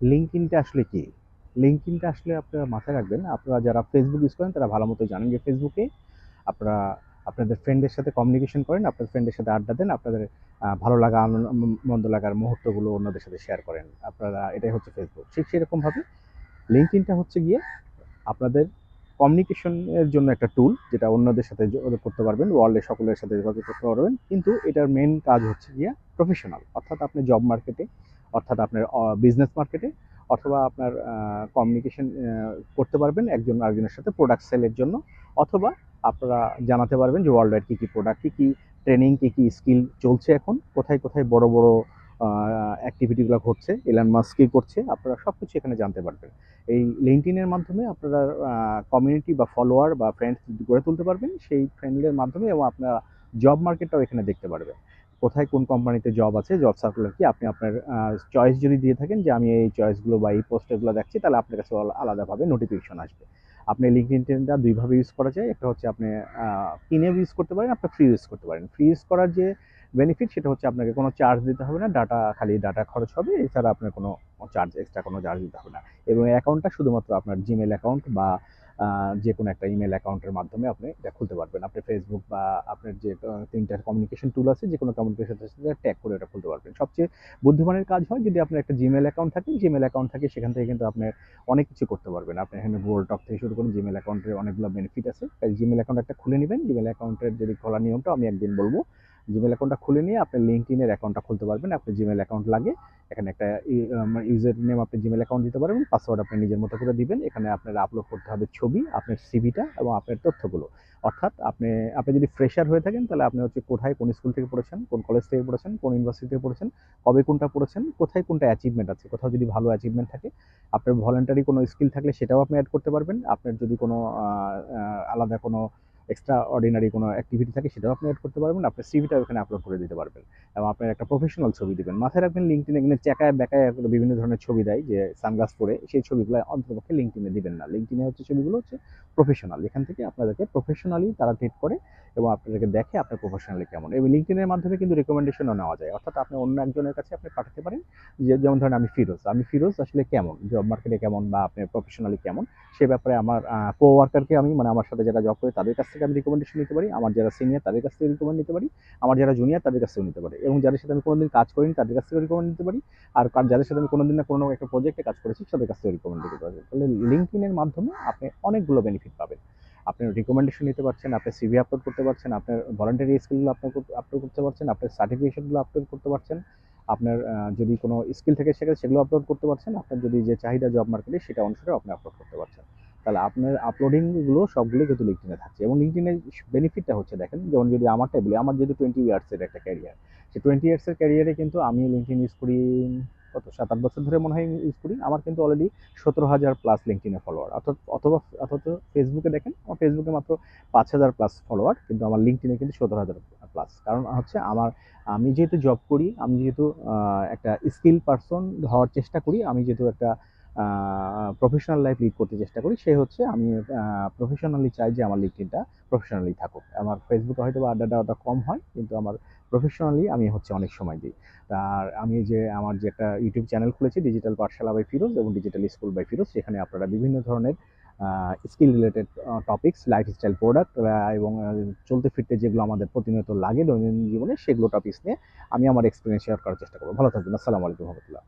লিঙ্কডইনটা আসলে কি? লিঙ্কডইনটা আসলে আপনারা মাথায় রাখবেন, আপনারা যারা ফেসবুক ইউজ করেন তারা ভালো মতো জানেন যে ফেসবুকে আপনারা আপনাদের ফ্রেন্ডের সাথে কমিউনিকেশন করেন, আপনাদের ফ্রেন্ডের সাথে আড্ডা দেন, আপনাদের ভালো লাগা মন্দ লাগার মুহূর্তগুলো অন্যদের সাথে শেয়ার করেন। আপনারা এটাই হচ্ছে ফেসবুক। ঠিক সেরকমভাবে লিঙ্কডইনটা হচ্ছে গিয়ে আপনাদের কমিউনিকেশনের জন্য একটা টুল, যেটা অন্যদের সাথে যোগাযোগ করতে পারবেন, ওয়ার্ল্ডের সকলের সাথে যোগাযোগ করতে পারবেন। কিন্তু এটার মেইন কাজ হচ্ছে গিয়ে প্রফেশনাল, অর্থাৎ আপনি জব মার্কেটে, অর্থাৎ আপনার বিজনেস মার্কেটে, অথবা আপনার কমিউনিকেশন করতে পারবেন একজন আরেকজনের সাথে প্রোডাক্ট সেলের জন্য, অথবা আপনারা জানাতে পারবেন যে ওয়ার্ল্ড ওয়াইড কী কী প্রোডাক্ট, কী কী ট্রেনিং, কী কী স্কিল চলছে এখন, কোথায় কোথায় বড় বড় অ্যাক্টিভিটিগুলো ঘটছে, এলন মাস্ক কী করছে, আপনারা সব কিছু এখানে জানতে পারবেন। এই লিঙ্কডইনের মাধ্যমে আপনারা কমিউনিটি বা ফলোয়ার বা ফ্রেন্ডস গড়ে তুলতে পারবেন সেই ফ্রেন্ডের মাধ্যমে, এবং আপনারা জব মার্কেটটাও এখানে দেখতে পারবেন। কোথায় কোন কোম্পানিতে জব আছে, জব সার্কুলার কি, আপনি আপনার চয়েস যদি দিয়ে থাকেন যে আমি এই চয়েসগুলো বা এই পোস্টারগুলো দেখছি, তাহলে আপনার কাছে আলাদাভাবে নোটিফিকেশন আসবে। আপনি লিঙ্কডইনটা দুইভাবে ইউজ করা যায়। একটা হচ্ছে আপনি কিনেও ইউজ করতে পারেন, আপনি ফ্রি ইউজ করতে পারেন। ফ্রি ইউজ করার যে বেনিফিট সেটা হচ্ছে আপনাকে কোনো চার্জ দিতে হবে না, খালি ডাটা খরচ হবে, এছাড়া আপনার কোনো এক্সট্রা কোনো চার্জ দিতে হবে না। এবং এই অ্যাকাউন্টটা শুধুমাত্র আপনার জিমেল অ্যাকাউন্ট বা যে কোনো একটা ইমেল অ্যাকাউন্টের মাধ্যমে আপনি এটা খুলতে পারবেন। আপনি ফেসবুক বা আপনার যে তিনটার কমিউনিকেশন টুল আছে, যে কোনো কমিউনিকেশনের সাথে ট্যাগ করে এটা খুলতে পারবেন। সবচেয়ে বুদ্ধিমানের কাজ হয় যদি আপনার একটা জিমেল অ্যাকাউন্ট থাকে, জিমেল অ্যাকাউন্ট থাকে সেখান থেকে কিন্তু আপনি অনেক কিছু করতে পারবেন। আপনি এখানে গুগল টক থেকে শুরু করে জিমেল অ্যাকাউন্টের অনেকগুলো বেনিফিট আছে। তাই জিমেল অ্যাকাউন্ট একটা খুলে নেবেন। জিমেল অ্যাকাউন্টের যদি খোলার নিয়মটা আমি একদিন বলবো। জিমেল অ্যাকাউন্টটা খুলে নিয়ে আপনি লিঙ্কডইনের অ্যাকাউন্টটা খুলতে পারবেন। আপনার জিমেল অ্যাকাউন্ট লাগে, এখানে একটা ইউজার নেম আপনি জিমেল অ্যাকাউন্ট দিতে পারবেন, পাসওয়ার্ড আপনি নিজের মতো করে দিবেন। এখানে আপনার আপলোড করতে হবে ছবি, আপনার সিভিটা এবং আপনার তথ্যগুলো। অর্থাৎ আপনি যদি ফ্রেশার হয়ে থাকেন তাহলে আপনি হচ্ছে কোথায় কোন স্কুল থেকে পড়েছেন, কোন কলেজ থেকে পড়েছেন, কোন ইউনিভার্সিটি থেকে পড়েছেন, কবে কোনটা পড়েছেন, কোথায় কোনটা অ্যাচিভমেন্ট আছে, কোথাও যদি ভালো অ্যাচিভমেন্ট থাকে, আপনার ভলেন্টারি কোনো স্কিল থাকলে সেটাও আপনি অ্যাড করতে পারবেন। আপনার যদি কোনো আলাদা কোনো এক্সট্রা অর্ডিনারি কোনো অ্যাক্টিভিটি থাকে সেটাও আপনি অ্যাড করতে পারবেন। আপনার সিভিটাও এখানে আপলোড করে দিতে পারবেন এবং আপনার একটা প্রফেশনাল ছবি দিবেন। মাথায় রাখবেন লিঙ্কডইনে এখানে চেকায় বেঁকায় বিভিন্ন ধরনের ছবি দেয়, যে সানগ্লাস পরে, সেই ছবিগুলো অন্ততপক্ষে লিঙ্কডইনে দিবেন না। লিঙ্কডইনে হচ্ছে ছবিগুলো হচ্ছে প্রফেশনাল। এখান থেকে আপনাদেরকে প্রফেশনালি তারা ট্রিট করে এবং আপনাদেরকে দেখে আপনার প্রফেশনালি কেমন। এবং লিঙ্কডইনের মাধ্যমে কিন্তু রেকমেন্ডেশনও নেওয়া যায়, অর্থাৎ আপনি অন্য একজনের কাছে আপনি পাঠাতে পারেন যে, যেমন ধরেন আমি ফিরোজ আসলে কেমন, জব মার্কেটে কেমন বা আপনি প্রফেশনালি কেমন, সে ব্যাপারে আমার কো-ওয়ার্কারকে আমি, মানে আমার সাথে যারা জব করে তাদের কাছ থেকে আমি রিকমেন্ডেশন নিতে পারি, আমার যারা সিনিয়র তাদের কাছ থেকে রিকমেন্ড নিতে পারি, আমার যারা জুনিয়র তাদের কাছ থেকেও নিতে পারি, এবং যাদের সাথে আমি কোনোদিন কাজ করিনি তাদের কাছ থেকেও রিকমেন্ড নিতে পারি, আর যাদের সাথে আমি কোনোদিন না কোনো একটা প্রজেক্টে কাজ করেছি তাদের কাছ থেকে রিকমেন্ড নিতে পারি। তাহলে লিঙ্কডইনের মাধ্যমে আপনি অনেকগুলো বেনিফিট পাবেন। আপনি রিকমেন্ডেশন নিতে পারছেন, আপনার সিভি আপলোড করতে পারছেন, আপনার ভলান্টারি স্কিলগুলো আপলোড করতে পারছেন, আপনার সার্টিফিকেশনগুলো আপলোড করতে পারছেন, আপনার যদি কোনো স্কিল থেকে সেগুলো আপলোড করতে পারছেন, আপনার যদি যে চাহিদা জব মার্কেটে সেটা অনুসারে আপনি আপলোড করতে পারছেন। তাহলে আপনার আপলোডিংগুলো সবগুলো কিন্তু লিঙ্কডইনে থাকছে। এবং লিঙ্কডইনের বেনিফিটটা হচ্ছে দেখেন, যেমন যদি আমারটাই বলি, আমার যেহেতু 20 ইয়ার্সের একটা ক্যারিয়ার, সেই 20 ইয়ার্সের ক্যারিয়ারে কিন্তু আমি লিঙ্কডইন ইউজ করি কত 7-8 বছর ধরে মনে হয় ইউজ করি। আমার কিন্তু অলরেডি 17,000 প্লাস লিঙ্কডইনে ফলোয়ার। অথবা অথচ ফেসবুকে দেখেন, আমার ফেসবুকে মাত্র 5,000 প্লাস ফলোয়ার, কিন্তু আমার লিঙ্কডইনে কিন্তু 17,000 প্লাস। কারণ হচ্ছে আমি যেহেতু জব করি, আমি যেহেতু একটা স্কিল পারসন হওয়ার চেষ্টা করি, আমি যেহেতু একটা প্রফেশনাল লাইফ লিড করতে চেষ্টা করি, সে হচ্ছে আমি প্রফেশনালি চাই যে আমার লিঙ্কডইনটা প্রফেশনালি থাকুক। আমার ফেসবুকে হয়তো বা আড্ডা দেওয়াটা কম হয়, কিন্তু আমার প্রফেশনালি আমি হচ্ছে অনেক সময় দিই। আর আমি যে আমার যে একটা ইউটিউব চ্যানেল খুলেছি, ডিজিটাল পাঠশালা বাই ফিরোজ এবং ডিজিটাল স্কুল বাই ফিরোজ, সেখানে আপনারা বিভিন্ন ধরনের skill related topics, lifestyle product এবং চলতে ফিরতে যেগুলো আমাদের প্রতিনিয়ত লাগে দৈনন্দিন জীবনে, সেগুলো টপিকস নিয়ে আমি আমার এক্সপিরিয়েন্স শেয়ার করার চেষ্টা করবো। ভালো থাকবেন। আসসালামু আলাইকুম রহমতুল্লাহ।